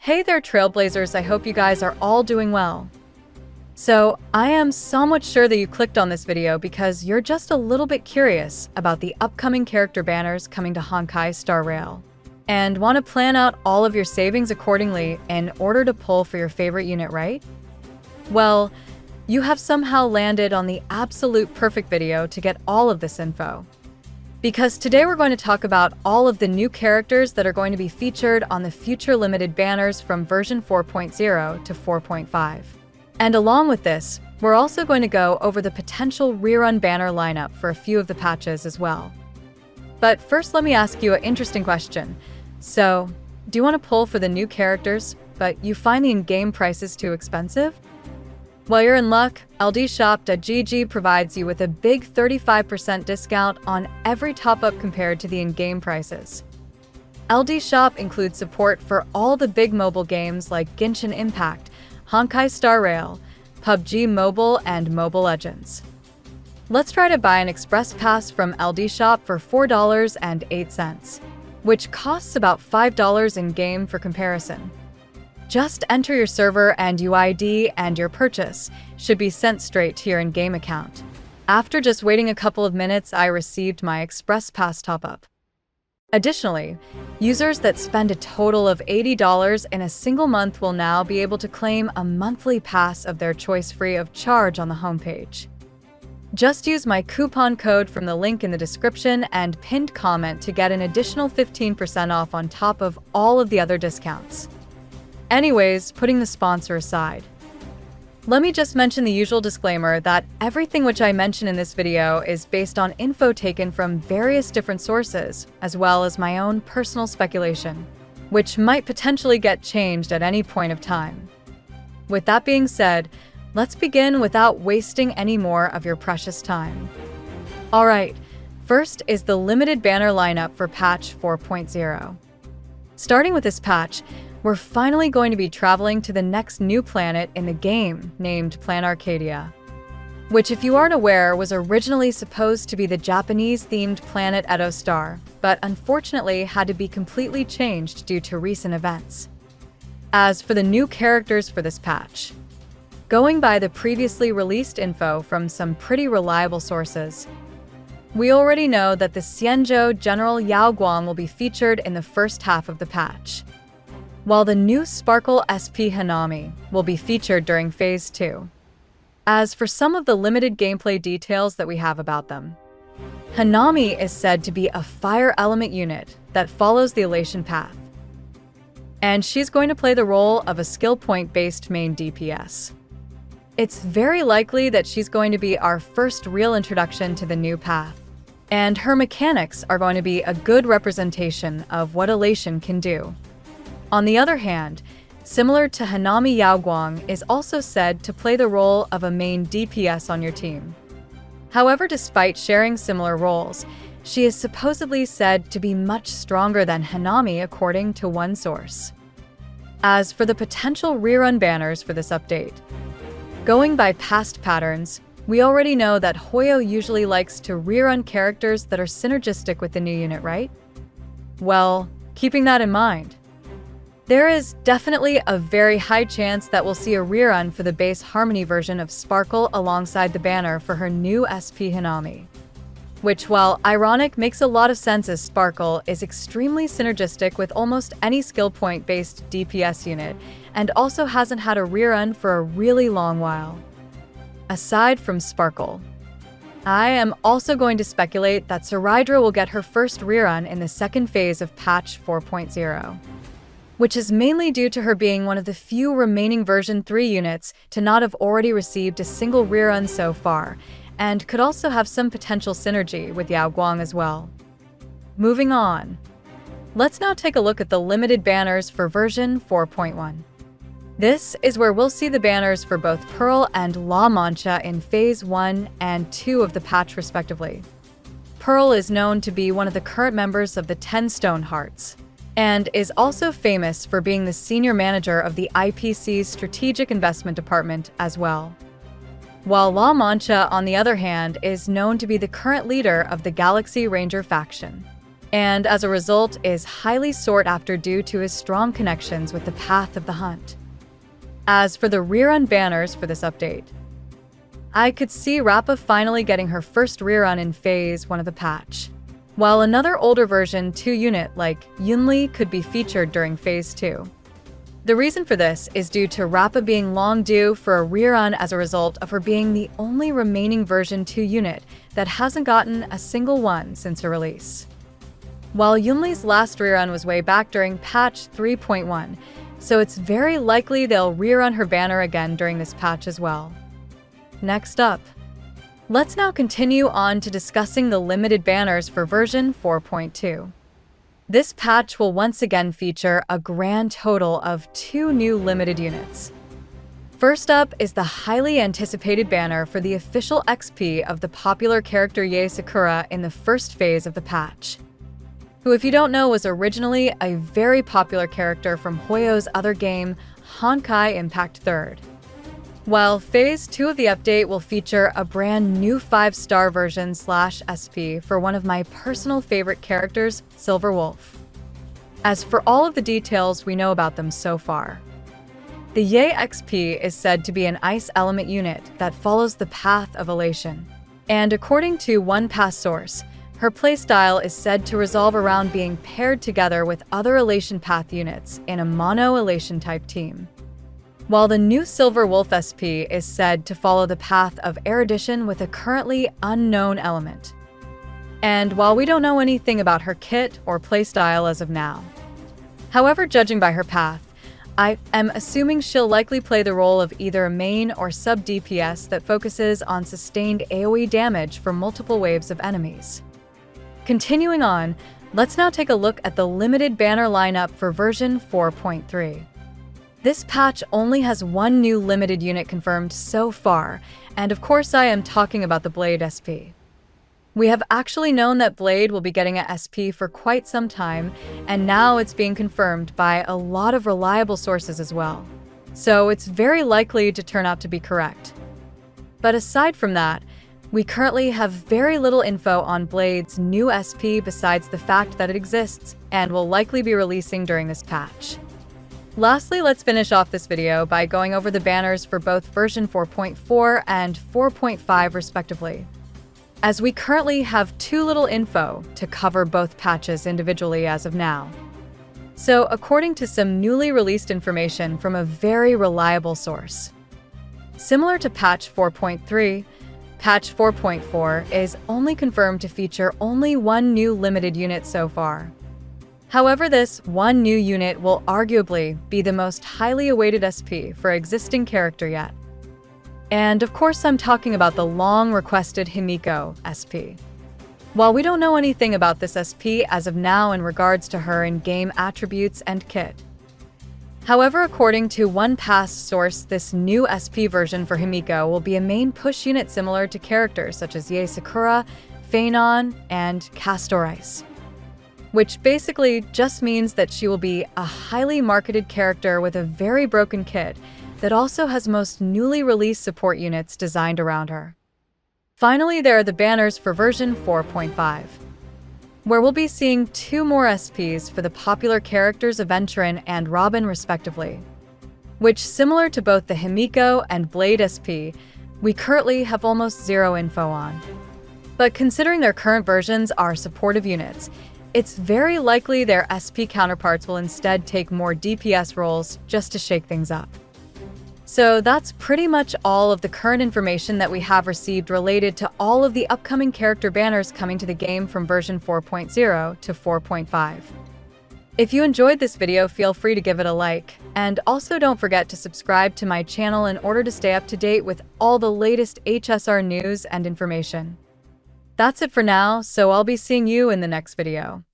Hey there, Trailblazers, I hope you guys are all doing well. So, I am somewhat sure that you clicked on this video because you're just a little bit curious about the upcoming character banners coming to Honkai Star Rail, and want to plan out all of your savings accordingly in order to pull for your favorite unit, right? Well, you have somehow landed on the absolute perfect video to get all of this info. Because today we're going to talk about all of the new characters that are going to be featured on the future limited banners from version 4.0 to 4.5. And along with this, we're also going to go over the potential rerun banner lineup for a few of the patches as well. But first, let me ask you an interesting question. So, do you want to pull for the new characters, but you find the in-game prices too expensive? Well, you're in luck. LDshop.gg provides you with a big 35% discount on every top-up compared to the in-game prices. LD Shop includes support for all the big mobile games like Genshin Impact, Honkai Star Rail, PUBG Mobile, and Mobile Legends. Let's try to buy an Express Pass from LD Shop for $4.08, which costs about $5 in-game for comparison. Just enter your server and UID and your purchase should be sent straight to your in-game account. After just waiting a couple of minutes, I received my Express Pass top-up. Additionally, users that spend a total of $80 in a single month will now be able to claim a monthly pass of their choice free of charge on the homepage. Just use my coupon code from the link in the description and pinned comment to get an additional 15% off on top of all of the other discounts. Anyways, putting the sponsor aside, let me just mention the usual disclaimer that everything which I mention in this video is based on info taken from various different sources, as well as my own personal speculation, which might potentially get changed at any point of time. With that being said, let's begin without wasting any more of your precious time. Alright, first is the limited banner lineup for patch 4.0. Starting with this patch, we're finally going to be traveling to the next new planet in the game, named Plan Arcadia, which, if you aren't aware, was originally supposed to be the Japanese-themed planet Edo Star, but unfortunately had to be completely changed due to recent events. As for the new characters for this patch, going by the previously released info from some pretty reliable sources, we already know that the Xianzhou General Yao Guang will be featured in the first half of the patch, while the new Sparkle SP Hanami will be featured during Phase 2. As for some of the limited gameplay details that we have about them, Hanami is said to be a fire element unit that follows the Elation path, and she's going to play the role of a skill point-based main DPS. It's very likely that she's going to be our first real introduction to the new path, and her mechanics are going to be a good representation of what Elation can do. On the other hand, similar to Hanami, Yao Guang is also said to play the role of a main DPS on your team. However, despite sharing similar roles, she is supposedly said to be much stronger than Hanami according to one source. As for the potential rerun banners for this update, going by past patterns, we already know that Hoyo usually likes to rerun characters that are synergistic with the new unit, right? Well, keeping that in mind, there is definitely a very high chance that we'll see a rerun for the base Harmony version of Sparkle alongside the banner for her new SP Hanami, which, while ironic, makes a lot of sense as Sparkle is extremely synergistic with almost any skill point-based DPS unit and also hasn't had a rerun for a really long while. Aside from Sparkle, I am also going to speculate that Sarydra will get her first rerun in the second phase of patch 4.0. which is mainly due to her being one of the few remaining version 3 units to not have already received a single rerun so far, and could also have some potential synergy with Yao Guang as well. Moving on, let's now take a look at the limited banners for version 4.1. This is where we'll see the banners for both Pearl and La Mancha in Phase 1 and 2 of the patch respectively. Pearl is known to be one of the current members of the 10 Stone Hearts, and is also famous for being the senior manager of the IPC's Strategic Investment Department as well. While La Mancha, on the other hand, is known to be the current leader of the Galaxy Ranger faction. and as a result is highly sought after due to his strong connections with the path of the hunt. As for the rerun banners for this update, I could see Rappa finally getting her first rerun in Phase 1 of the patch, while another older version 2 unit like Yunli could be featured during Phase 2. The reason for this is due to Rappa being long due for a rerun as a result of her being the only remaining version 2 unit that hasn't gotten a single one since her release. While Yunli's last rerun was way back during patch 3.1, so it's very likely they'll rerun her banner again during this patch as well. Next up, let's now continue on to discussing the limited banners for version 4.2. This patch will once again feature a grand total of 2 new limited units. First up is the highly anticipated banner for the official XP of the popular character Yae Sakura in the first phase of the patch, who, if you don't know, was originally a very popular character from Hoyo's other game, Honkai Impact 3rd. While Phase 2 of the update will feature a brand new 5-star version /SP for one of my personal favorite characters, Silver Wolf. As for all of the details we know about them so far, the Yae XP is said to be an ice element unit that follows the path of Elation, and according to one past source, her playstyle is said to revolve around being paired together with other Elation Path units in a mono-Elation type team. While the new Silver Wolf SP is said to follow the path of erudition with a currently unknown element. And while we don't know anything about her kit or playstyle as of now, however, judging by her path, I am assuming she'll likely play the role of either a main or sub DPS that focuses on sustained AoE damage for multiple waves of enemies. Continuing on, let's now take a look at the limited banner lineup for version 4.3. This patch only has 1 new limited unit confirmed so far, and of course I am talking about the Blade SP. We have actually known that Blade will be getting a SP for quite some time, and now it's being confirmed by a lot of reliable sources as well. So it's very likely to turn out to be correct. But aside from that, we currently have very little info on Blade's new SP besides the fact that it exists and will likely be releasing during this patch. Lastly, let's finish off this video by going over the banners for both version 4.4 and 4.5 respectively, as we currently have too little info to cover both patches individually as of now. So, according to some newly released information from a very reliable source, similar to patch 4.3, patch 4.4 is only confirmed to feature only 1 new limited unit so far. However, this 1 new unit will arguably be the most highly awaited SP for existing character yet. And of course I'm talking about the long-requested Himiko SP. While we don't know anything about this SP as of now in regards to her in-game attributes and kit. However, according to one past source, this new SP version for Himiko will be a main push unit similar to characters such as Yae Sakura, Phaenon, and Castor Ice, which basically just means that she will be a highly marketed character with a very broken kit that also has most newly released support units designed around her. Finally, there are the banners for version 4.5, where we'll be seeing 2 more SPs for the popular characters Aventurin and Robin respectively, which, similar to both the Himiko and Blade SP, we currently have almost 0 info on. But considering their current versions are supportive units, it's very likely their SP counterparts will instead take more DPS roles just to shake things up. So that's pretty much all of the current information that we have received related to all of the upcoming character banners coming to the game from version 4.0 to 4.5. If you enjoyed this video, feel free to give it a like, and also don't forget to subscribe to my channel in order to stay up to date with all the latest HSR news and information. That's it for now, so I'll be seeing you in the next video.